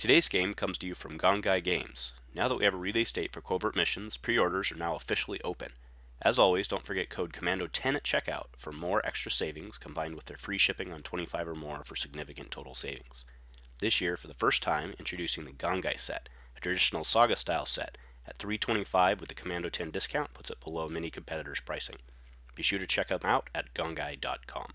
Today's game comes to you from Gongaii Games. Now that we have a release date for Covert Missions, pre-orders are now officially open. As always, don't forget code Commando10 at checkout for more extra savings combined with their free shipping on 25 or more for significant total savings. This year, for the first time, introducing the Gongaii set, a traditional Saga-style set, at $325 with the Commando 10 discount puts it below many competitors' pricing. Be sure to check them out at gongaii.com.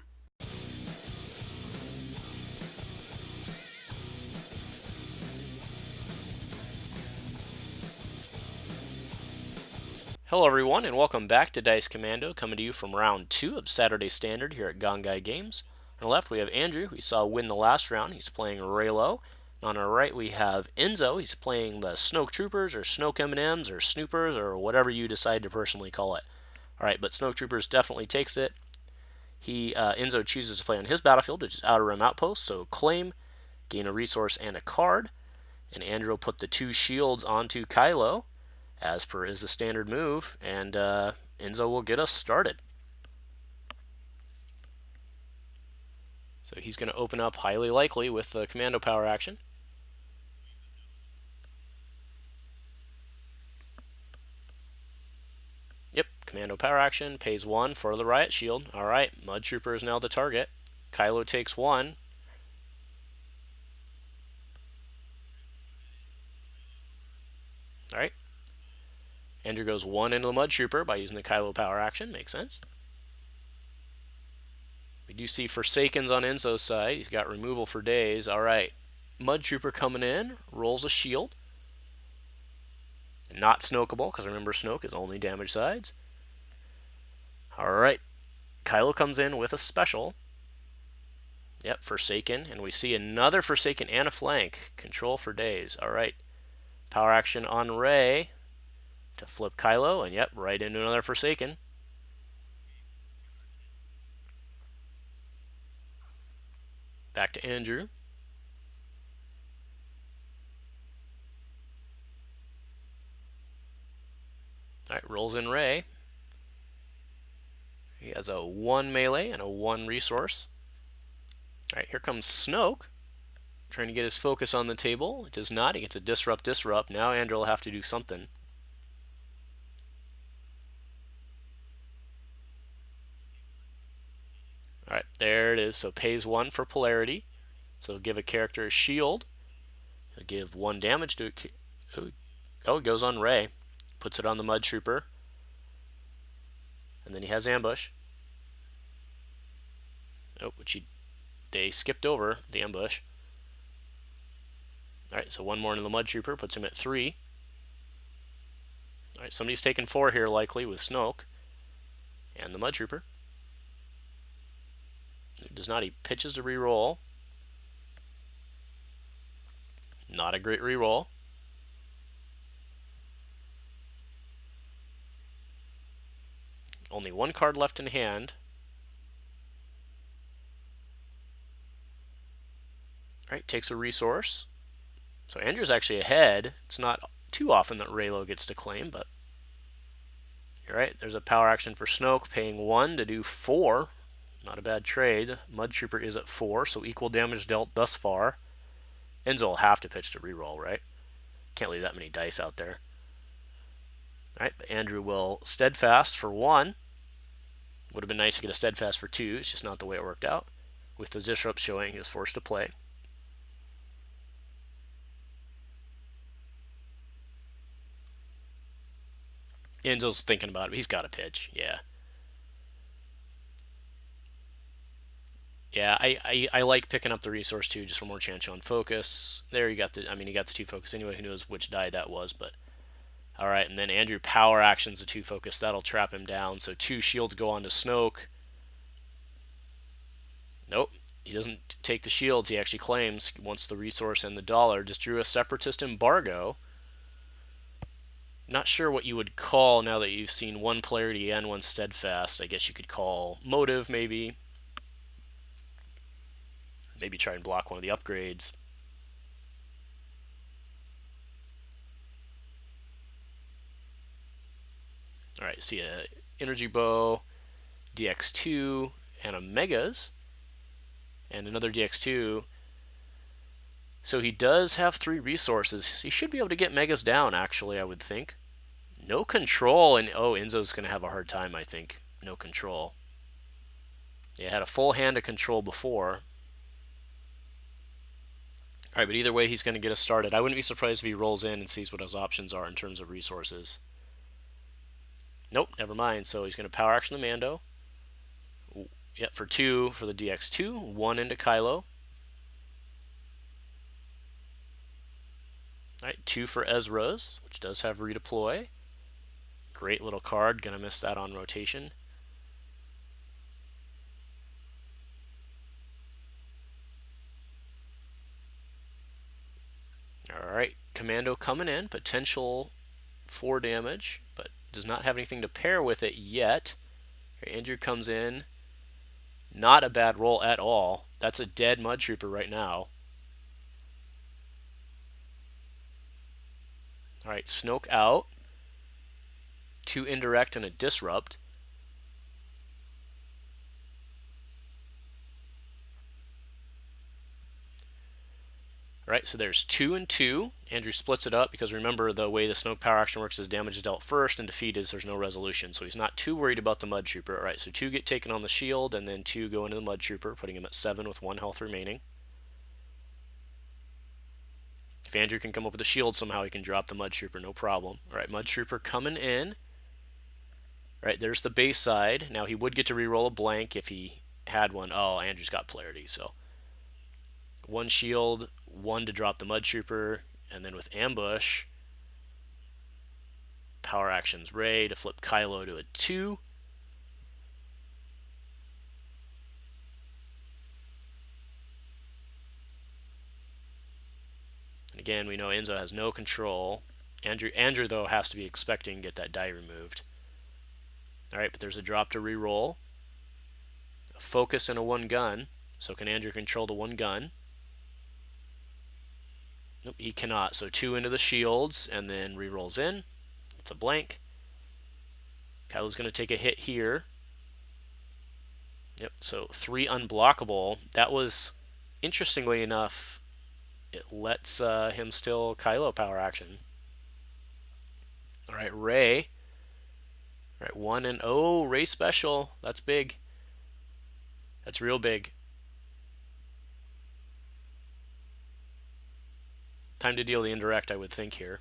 Hello everyone and welcome back to Dice Commando, coming to you from round 2 of Saturday Standard here at Gongaii Games. On the left we have Andrew, who we saw win the last round. He's playing Raylo. On our right we have Enzo. He's playing the Snoke Troopers or Snoke M&Ms or Snoopers or whatever you decide to personally call it. Alright, but Snoke Troopers definitely takes it. Enzo chooses to play on his battlefield, which is Outer Rim Outpost, so claim, gain a resource and a card. And Andrew will put the 2 shields onto Kylo, as per is the standard move, and Enzo will get us started. So he's going to open up highly likely with the commando power action. Yep, commando power action, pays 1 for the riot shield. Alright, Mud Trooper is now the target. Kylo takes 1. Alright. Andrew goes 1 into the Mud Trooper by using the Kylo power action. Makes sense. We do see Forsakens on Enzo's side. He's got removal for days. Alright. Mud Trooper coming in. Rolls a shield. Not Snokeable, because remember Snoke is only damage sides. Alright. Kylo comes in with a special. Yep, Forsaken. And we see another Forsaken and a flank. Control for days. Alright. Power action on Rey to flip Kylo, and yep, right into another Forsaken. Back to Andrew. Alright, rolls in Rey. He has a 1 melee and a 1 resource. Alright, here comes Snoke, trying to get his focus on the table. It does not. He gets a disrupt. Now Andrew will have to do something. Alright, there it is. So pays 1 for polarity. So give a character a shield. He'll give 1 damage to it. Oh, it goes on Rey. Puts it on the Mud Trooper. And then he has ambush. Oh, they skipped over the ambush. Alright, so 1 more into the Mud Trooper. Puts him at 3. Alright, somebody's taking 4 here likely with Snoke. And the Mud Trooper. It does not. He pitches to reroll. Not a great reroll. Only 1 card left in hand. Alright, takes a resource. So Andrew's actually ahead. It's not too often that Raylo gets to claim, but you're right. There's a power action for Snoke, paying 1 to do 4. Not a bad trade. Mud Trooper is at 4, so equal damage dealt thus far. Enzo will have to pitch to reroll, right? Can't leave that many dice out there. Alright, but Andrew will steadfast for 1. Would have been nice to get a steadfast for 2. It's just not the way it worked out. With the disrupt showing, he was forced to play. Enzo's thinking about it. He's got to pitch. Yeah. Yeah, I like picking up the resource too, just for more chance on focus. There you got the, he got the 2 focus anyway. Who knows which die that was, but all right. And then Andrew power actions the 2 focus. That'll trap him down. So 2 shields go on to Snoke. Nope, he doesn't take the shields. He actually claims he wants the resource and the dollar. Just drew a separatist embargo. Not sure what you would call, now that you've seen 1 polarity and 1 steadfast. I guess you could call motive, maybe. Maybe try and block one of the upgrades. Alright, see a energy bow, DX2, and a megas, and another DX2. So he does have 3 resources. He should be able to get Megas down, actually, I would think. No control, and oh, Enzo's going to have a hard time, I think. No control. Yeah, had a full hand of control before. All right, but either way, he's going to get us started. I wouldn't be surprised if he rolls in and sees what his options are in terms of resources. Nope, never mind. So he's going to power action the Mando. Yep, for 2 for the DX2, 1 into Kylo. All right, 2 for Ezra's, which does have redeploy. Great little card. Gonna miss that on rotation. All right, Commando coming in. Potential 4 damage, but does not have anything to pair with it yet. Andrew comes in. Not a bad roll at all. That's a dead Mud Trooper right now. All right, Snoke out. 2 indirect and a disrupt. All right, so there's 2 and 2. Andrew splits it up because remember the way the Snoke power action works is damage is dealt first and defeat is there's no resolution. So he's not too worried about the Mud Trooper. All right, so 2 get taken on the shield and then 2 go into the Mud Trooper, putting him at 7 with 1 health remaining. If Andrew can come up with a shield somehow, he can drop the Mud Trooper, no problem. All right, Mud Trooper coming in. All right, there's the base side. Now he would get to reroll a blank if he had one. Oh, Andrew's got polarity, so 1 shield, 1 to drop the Mud Trooper, and then with ambush, power actions Rey to flip Kylo to a 2. And again, we know Enzo has no control. Andrew though has to be expecting to get that die removed. All right, but there's a drop to reroll. A focus and a 1 gun. So can Andrew control the 1 gun? Nope, he cannot. So 2 into the shields and then rerolls in. It's a blank. Kylo's going to take a hit here. Yep, so 3 unblockable. That was, interestingly enough, it lets him still Kylo power action. All right, Rey. All right, 1 and oh, Rey special. That's big. That's real big. Time to deal the indirect, I would think here.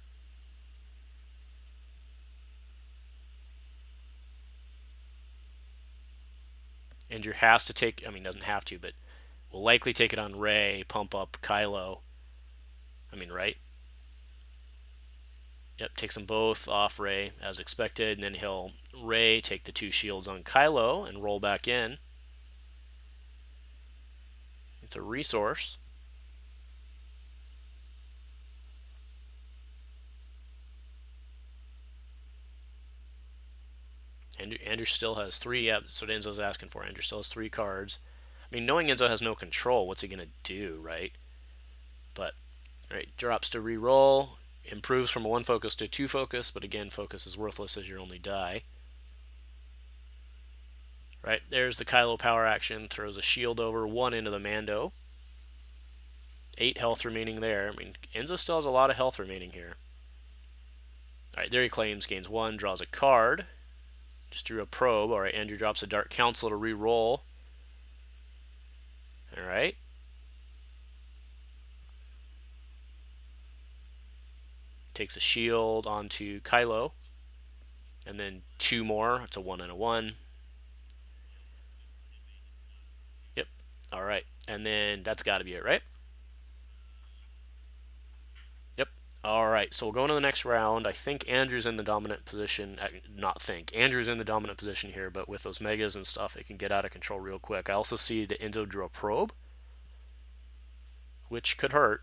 Andrew has to take, I mean, doesn't have to, but will likely take it on Rey, pump up Kylo. I mean, right? Yep, takes them both off Rey as expected, and then he'll Rey take the 2 shields on Kylo and roll back in. It's a resource. Andrew still has 3. Yeah, that's what Enzo's asking for. Andrew still has 3 cards. I mean, knowing Enzo has no control, what's he going to do, right? But, right, drops to reroll. Improves from a 1 focus to 2 focus, but again, focus is worthless as your only die. Right, there's the Kylo power action. Throws a shield over, 1 into the Mando. 8 health remaining there. I mean, Enzo still has a lot of health remaining here. Alright, there he claims, gains 1, draws a card. Just drew a probe. Alright, Andrew drops a Dark Council to re-roll. Alright. Takes a shield onto Kylo. And then 2 more. It's a 1 and a 1. Yep. Alright. And then that's got to be it, right? Yep. Alright, so we'll go into the next round. I think Andrew's in the dominant position. Andrew's in the dominant position here, but with those megas and stuff, it can get out of control real quick. I also see that Enzo drew a probe, which could hurt.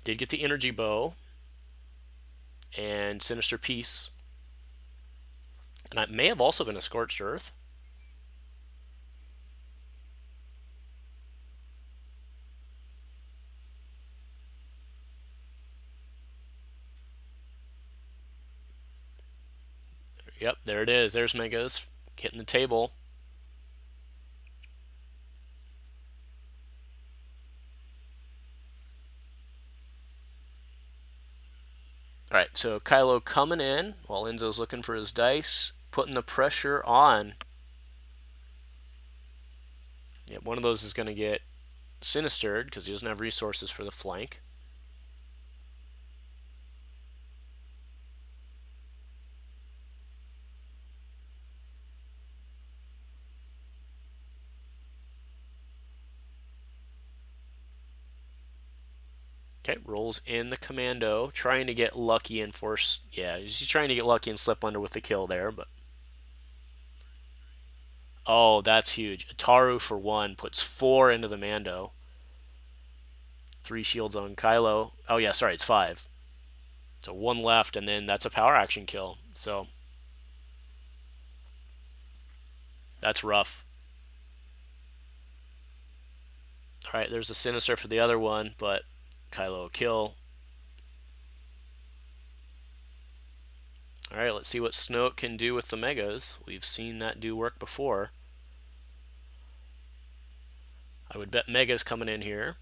Did get the energy bow and Sinister Peace. And it may have also been a Scorched Earth. Yep, there it is. There's Megas hitting the table. All right, so Kylo coming in while Enzo's looking for his dice, putting the pressure on. Yeah, one of those is going to get sinistered because he doesn't have resources for the flank. Okay, rolls in the commando, trying to get lucky and force. Yeah, he's trying to get lucky and slip under with the kill there, but. Oh, that's huge. Ataru for 1 puts 4 into the Mando. 3 shields on Kylo. Oh, yeah, sorry, it's 5. So 1 left, and then that's a power action kill. So that's rough. All right, there's a Sinister for the other one, but Kylo kill. All right, let's see what Snoke can do with the Megas. We've seen that do work before. I would bet Mega's coming in here.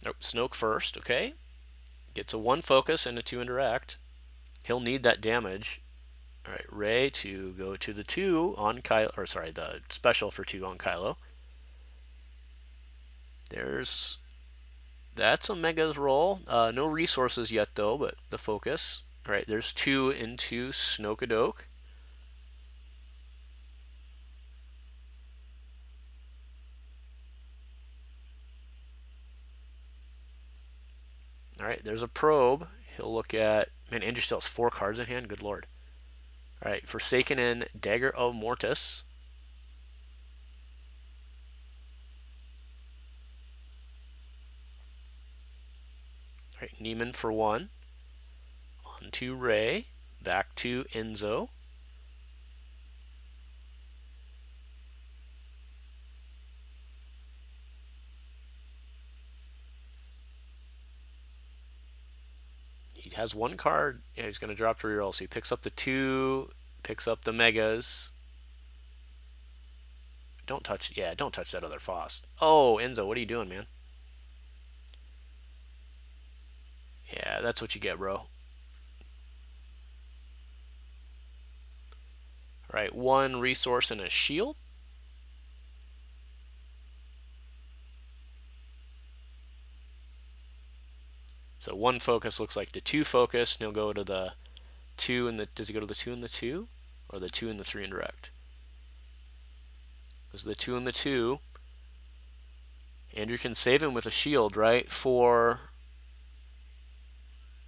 Nope, Snoke first, okay. Gets a 1 focus and a 2 indirect. He'll need that damage. All right, Rey to go to the 2 on Kylo, or sorry, the special for 2 on Kylo. That's Omega's roll. No resources yet though, but the focus. All right, there's 2 into Snokedoke. All right, there's a probe. He'll look at. Man, Andrew still has 4 cards in hand. Good lord. All right, Forsaken in Dagger of Mortis. All right, Neiman for 1. On to Rey. Back to Enzo. He has 1 card. Yeah, he's going to drop to reroll. So he picks up the 2, picks up the Megas. Don't touch that other Foss. Oh, Enzo, what are you doing, man? Yeah, that's what you get, bro. All right, 1 resource and a shield. So 1 focus looks like the 2 focus, and he'll go to the 2 and the. Does he go to the 2 and the 2, or the 2 and the 3 indirect? Goes the 2 and the 2. Andrew can save him with a shield, right? For.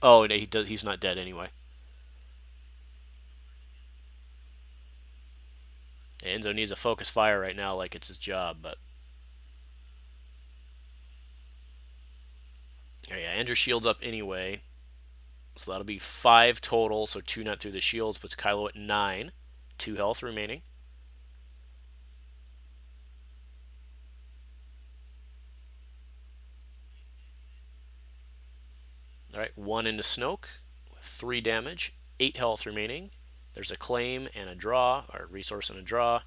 Oh, he does. He's not dead anyway. Enzo needs a focus fire right now, like it's his job, but. Oh, yeah, Andrew shields up anyway. So that'll be 5 total. So 2 not through the shields puts Kylo at 9. 2 health remaining. All right, 1 into Snoke with 3 damage, 8 health remaining. There's a claim and a draw, or resource and a draw.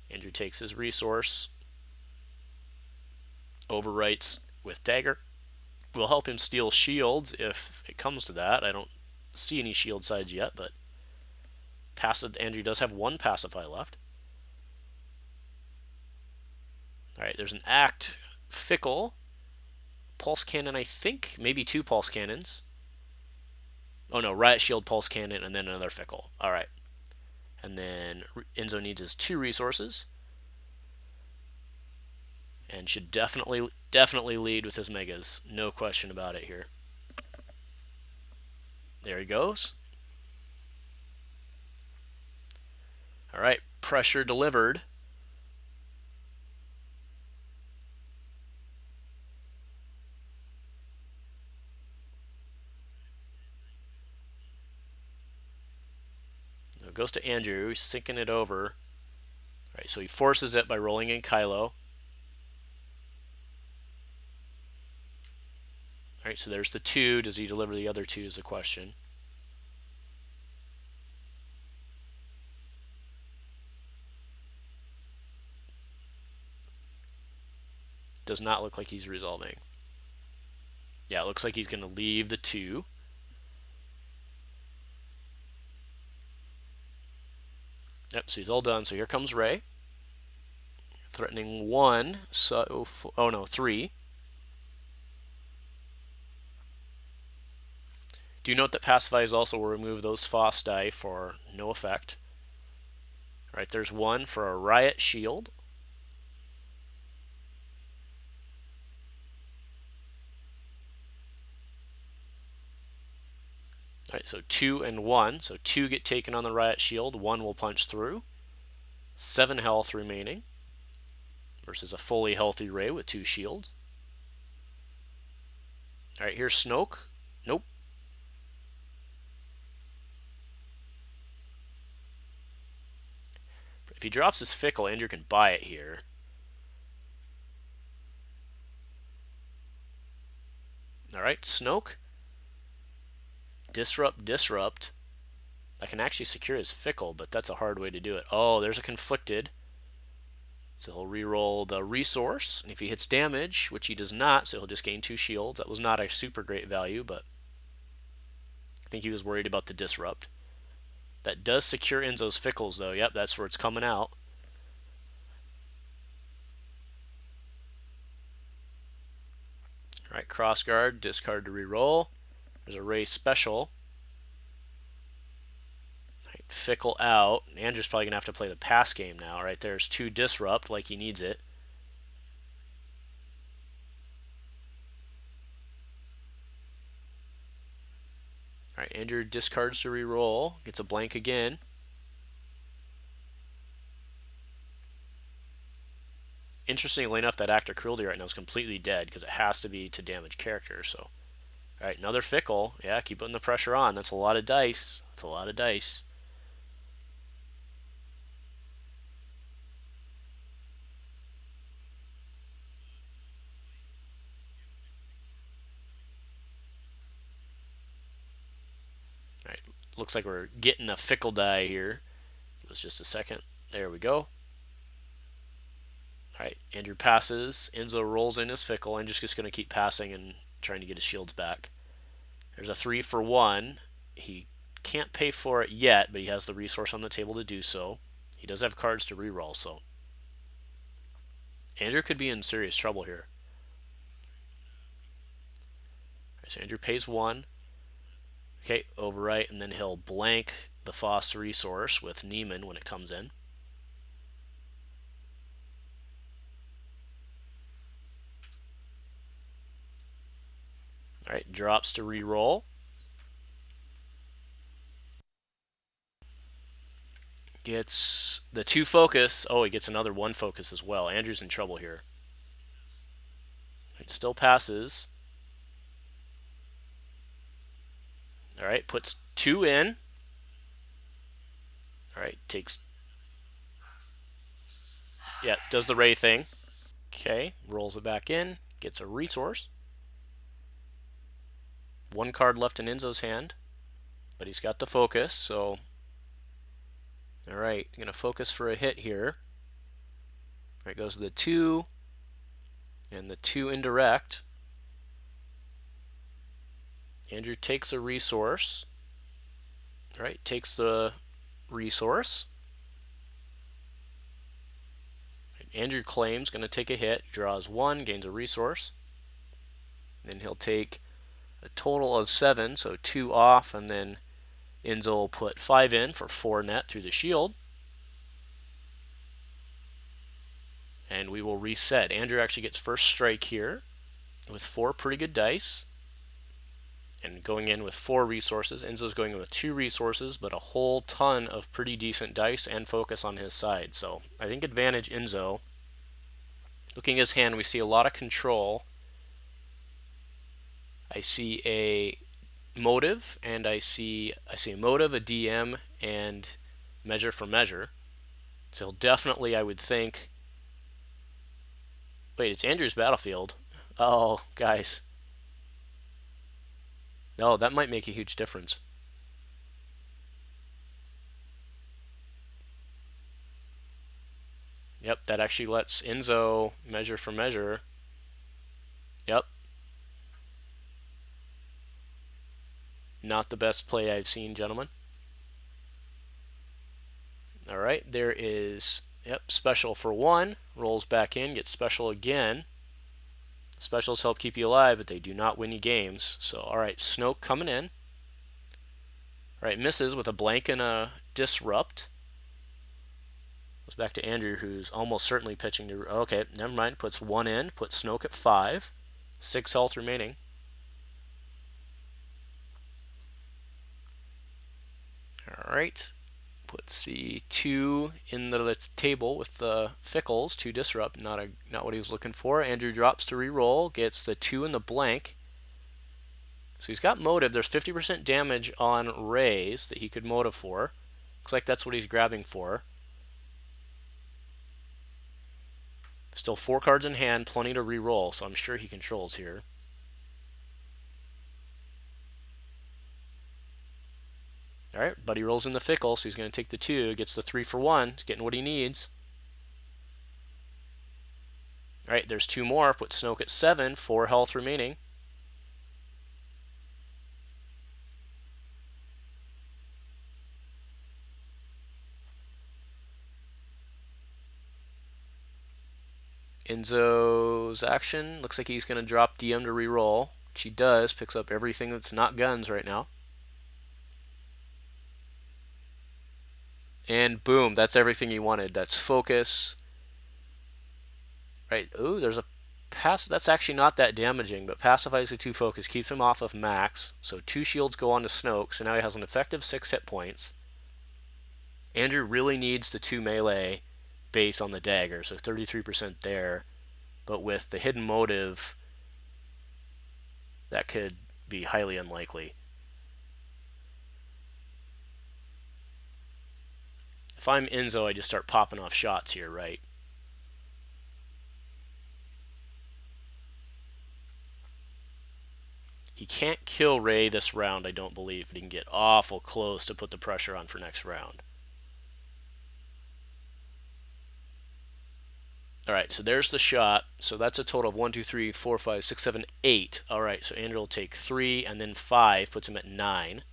Andrew takes his resource, overwrites with dagger. Will help him steal shields if it comes to that. I don't see any shield sides yet, but Andrew does have 1 pacify left. All right, there's an act fickle pulse cannon. I think maybe 2 pulse cannons. Oh no, riot shield, pulse cannon, and then another fickle. All right, and then Enzo needs his 2 resources, and should definitely lead with his megas. No question about it here. There he goes. All right, pressure delivered. It goes to Andrew. He's sinking it over. All right, so he forces it by rolling in Kylo. All right, so there's the 2. Does he deliver the other 2 is the question. Does not look like he's resolving. Yeah, it looks like he's going to leave the 2. Yep, so he's all done. So here comes Ray. Threatening 1, so, oh no, 3. Do note that Pacify also will remove those FOSS die for no effect. Alright, there's 1 for a Riot Shield. Alright, so 2 and 1. So 2 get taken on the Riot Shield, 1 will punch through. 7 health remaining versus a fully healthy Ray with 2 shields. Alright, here's Snoke. Nope. If he drops his Fickle, Andrew can buy it here. Alright, Snoke. Disrupt, disrupt. I can actually secure his Fickle, but that's a hard way to do it. Oh, there's a Conflicted. So he'll reroll the resource, and if he hits damage, which he does not, so he'll just gain 2 shields. That was not a super great value, but I think he was worried about the disrupt. That does secure Enzo's Fickles, though. Yep, that's where it's coming out. Alright, crossguard, discard to reroll. There's a Ray special. Right, Fickle out. Andrew's probably going to have to play the pass game now. Right, there's 2 disrupt like he needs it. Alright, Andrew discards to reroll. Gets a blank again. Interestingly enough, that Act of Cruelty right now is completely dead because it has to be to damage characters. So, alright, another Fickle. Yeah, keep putting the pressure on. That's a lot of dice. That's a lot of dice. Alright, looks like we're getting a Fickle die here. Give us just a second. There we go. Alright, Andrew passes. Enzo rolls in his Fickle. Andrew's just going to keep passing and trying to get his shields back. There's a 3 for 1. He can't pay for it yet, but he has the resource on the table to do so. He does have cards to reroll, so Andrew could be in serious trouble here. Alright, so Andrew pays 1. Okay, overwrite, and then he'll blank the FOSS resource with Neiman when it comes in. Alright, drops to reroll. Gets the 2 focus. Oh, he gets another 1 focus as well. Andrew's in trouble here. It still passes. Alright, puts 2 in. Alright, takes... Yeah, does the Ray thing. Okay, rolls it back in. Gets a resource. 1 card left in Enzo's hand. But he's got the focus, so... Alright, going to focus for a hit here. Alright, goes the 2. And the 2 indirect. Andrew takes a resource. Alright, takes the resource. Andrew claims, going to take a hit, draws 1, gains a resource. Then he'll take a total of 7, so 2 off, and then Enzo will put 5 in for 4 net through the shield. And we will reset. Andrew actually gets first strike here with 4 pretty good dice. And going in with 4 resources. Enzo's going in with 2 resources, but a whole ton of pretty decent dice and focus on his side. So I think advantage Enzo. Looking at his hand, we see a lot of control. I see a motive, and I see a motive, a DM, and measure for measure. So definitely, I would think. Wait, it's Andrew's battlefield. Oh, guys. No, that might make a huge difference. Yep, that actually lets Enzo measure for measure. Yep. Not the best play I've seen, gentlemen. All right, there is, yep, special for one. Rolls back in, gets special again. Specials help keep you alive, but they do not win you games. So, all right, Snoke coming in. All right, misses with a blank and a disrupt. Goes back to Andrew, who's almost certainly pitching to. Okay, never mind. Puts one in. Puts Snoke at 5. 6 health remaining. All right. Puts the 2 in the table with the Fickles. 2 disrupt. Not what he was looking for. Andrew drops to re-roll. Gets the 2 in the blank. So he's got motive. There's 50% damage on Rays that he could motive for. Looks like that's what he's grabbing for. Still 4 cards in hand, plenty to re-roll, so I'm sure he controls here. Alright, but he rolls in the Fickle, so he's going to take the 2, gets the 3 for 1, he's getting what he needs. Alright, there's 2 more, put Snoke at 7, 4 health remaining. Enzo's action, looks like he's going to drop DM to re-roll, which he does, picks up everything that's not guns right now. And boom, that's everything he wanted. That's focus. Right, ooh, there's a pass. That's actually not that damaging, but pacifies the 2 focus, keeps him off of max. So 2 shields go on to Snoke, so now he has an effective 6 hit points. Andrew really needs the 2 melee base on the dagger, so 33% there. But with the hidden motive, that could be highly unlikely. If I'm Enzo, I just start popping off shots here, right? He can't kill Rey this round, I don't believe, but he can get awful close to put the pressure on for next round. All right, so there's the shot. So that's a total of 1, 2, 3, 4, 5, 6, 7, 8. All right, so Andrew will take 3 and then 5, puts him at 9.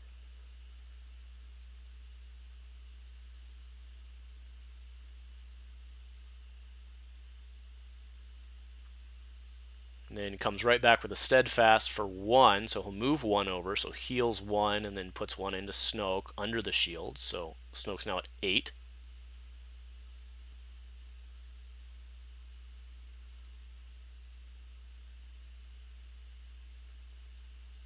And then comes right back with a steadfast for 1, so he'll move 1 over, so heals 1 and then puts 1 into Snoke under the shield. So Snoke's now at 8.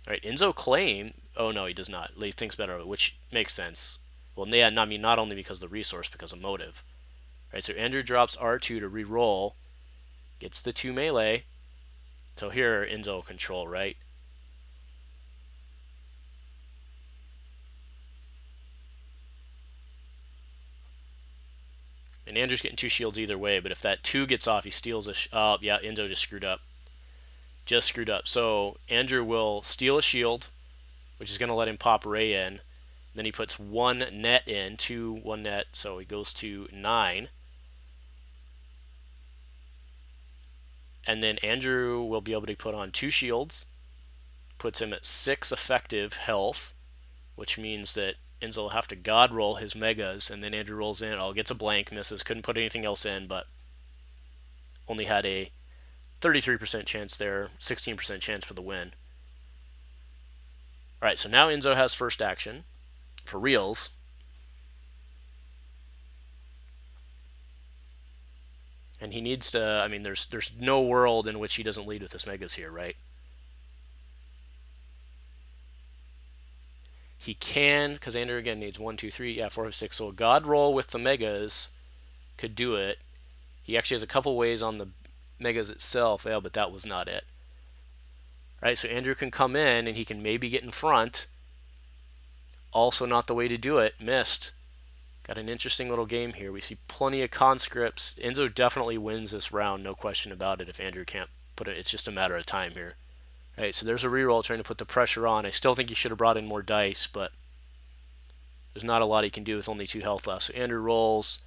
All right, Enzo claim. Oh no, he does not. He thinks better of it, which makes sense. Well, yeah, I mean not only because of the resource, because of motive. All right, so Andrew drops R2 to re-roll, gets the 2 melee. So here Enzo will control, right? And Andrew's getting 2 shields either way, but if that 2 gets off, he steals a. Oh yeah, Enzo just screwed up. Just screwed up. So Andrew will steal a shield, which is going to let him pop Rey in. Then he puts 1 net in, 2 1 net, so he goes to 9. And then Andrew will be able to put on 2 shields, puts him at 6 effective health, which means that Enzo will have to god roll his megas, and then Andrew rolls in. Oh, gets a blank, misses, couldn't put anything else in, but only had a 33% chance there, 16% chance for the win. All right, so now Enzo has first action for reals. And he needs to. I mean, there's no world in which he doesn't lead with his megas here, right? He can, because Andrew again needs 1, 2, 3, yeah, 4, 5, 6. So a god roll with the megas could do it. He actually has a couple ways on the megas itself, yeah, but that was not it. All right, so Andrew can come in and he can maybe get in front. Also not the way to do it. Missed. Got an interesting little game here. We see plenty of conscripts. Enzo definitely wins this round, no question about it, if Andrew can't put it. It's just a matter of time here. All right, so there's a reroll trying to put the pressure on. I still think he should have brought in more dice, but there's not a lot he can do with only 2 health left. So Andrew rolls.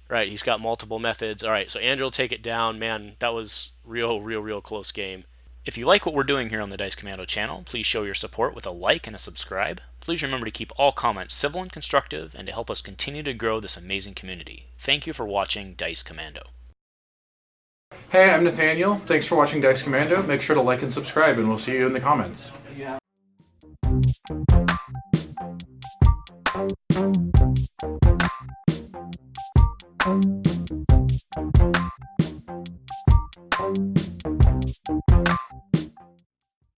Right, he's got multiple methods. All right, so Andrew will take it down. Man, that was real close game. If you like what we're doing here on the Dice Commando channel, please show your support with a like and a subscribe. Please remember to keep all comments civil and constructive and to help us continue to grow this amazing community. Thank you for watching Dice Commando. Hey, I'm Nathaniel. Thanks for watching Dice Commando. Make sure to like and subscribe, and we'll see you in the comments. Yeah.